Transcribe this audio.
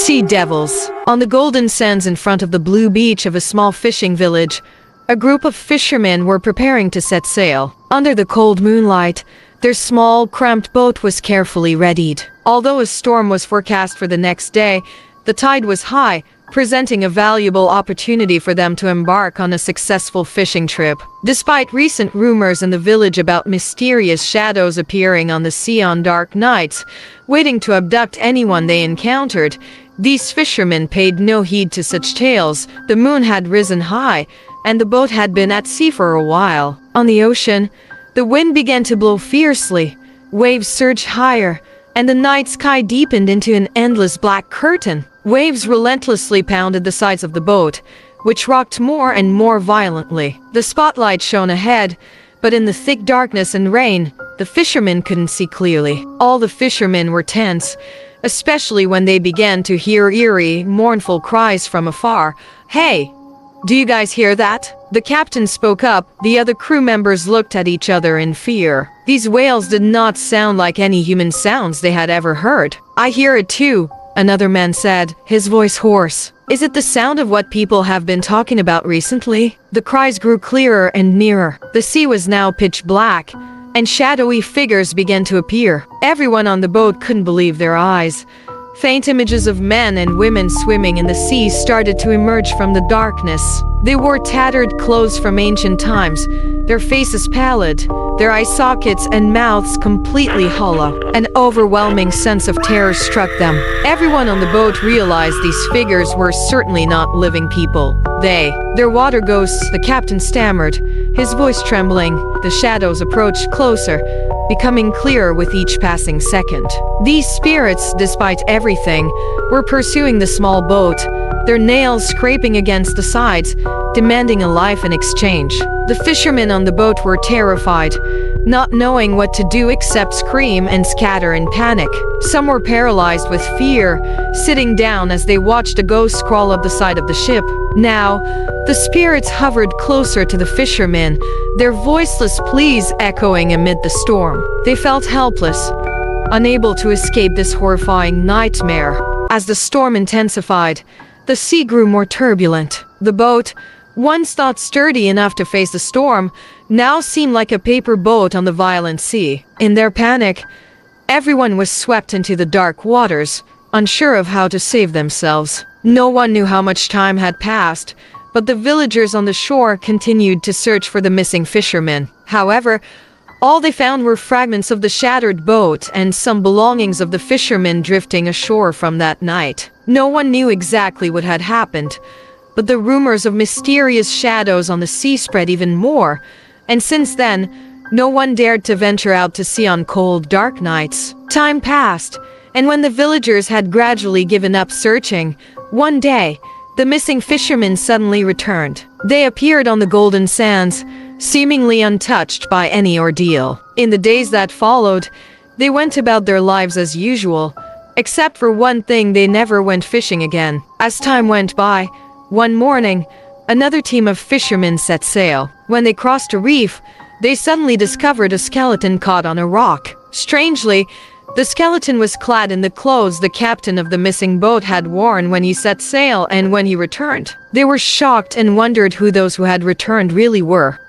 Sea devils. On the golden sands in front of the blue beach of a small fishing village, a group of fishermen were preparing to set sail. Under the cold moonlight, their small, cramped boat was carefully readied. Although a storm was forecast for the next day, the tide was high, presenting a valuable opportunity for them to embark on a successful fishing trip. Despite recent rumors in the village about mysterious shadows appearing on the sea on dark nights, waiting to abduct anyone they encountered, these fishermen paid no heed to such tales. The moon had risen high, and the boat had been at sea for a while. On the ocean, the wind began to blow fiercely, waves surged higher, and the night sky deepened into an endless black curtain. Waves relentlessly pounded the sides of the boat, which rocked more and more violently. The spotlight shone ahead, but in the thick darkness and rain, the fishermen couldn't see clearly. All the fishermen were tense, especially when they began to hear eerie, mournful cries from afar. "Hey, do you guys hear that?" The captain spoke up. The other crew members looked at each other in fear. These wails did not sound like any human sounds they had ever heard. "I hear it too," another man said, his voice hoarse. "Is it the sound of what people have been talking about recently?" The cries grew clearer and nearer. The sea was now pitch black, and shadowy figures began to appear. Everyone on the boat couldn't believe their eyes. Faint images of men and women swimming in the sea started to emerge from the darkness. They wore tattered clothes from ancient times, their faces pallid, their eye sockets and mouths completely hollow. An overwhelming sense of terror struck them. Everyone on the boat realized these figures were certainly not living people. They're water ghosts, the captain stammered, his voice trembling. The shadows approached closer, becoming clearer with each passing second. These spirits, despite everything, were pursuing the small boat, their nails scraping against the sides, demanding a life in exchange. The fishermen on the boat were terrified, not knowing what to do except scream and scatter in panic. Some were paralyzed with fear, sitting down as they watched a ghost crawl up the side of the ship. Now, the spirits hovered closer to the fishermen, their voiceless pleas echoing amid the storm. They felt helpless, unable to escape this horrifying nightmare. As the storm intensified, the sea grew more turbulent. The boat, once thought sturdy enough to face the storm, now seemed like a paper boat on the violent sea. In their panic, everyone was swept into the dark waters, unsure of how to save themselves. No one knew how much time had passed, but the villagers on the shore continued to search for the missing fishermen. However, all they found were fragments of the shattered boat and some belongings of the fishermen drifting ashore from that night. No one knew exactly what had happened, but the rumors of mysterious shadows on the sea spread even more, and since then, no one dared to venture out to sea on cold, dark nights. Time passed, and when the villagers had gradually given up searching, one day, the missing fishermen suddenly returned. They appeared on the golden sands, seemingly untouched by any ordeal. In the days that followed, they went about their lives as usual, except for one thing: they never went fishing again. As time went by, one morning, another team of fishermen set sail. When they crossed a reef, they suddenly discovered a skeleton caught on a rock. Strangely, the skeleton was clad in the clothes the captain of the missing boat had worn when he set sail and when he returned. They were shocked and wondered who those who had returned really were.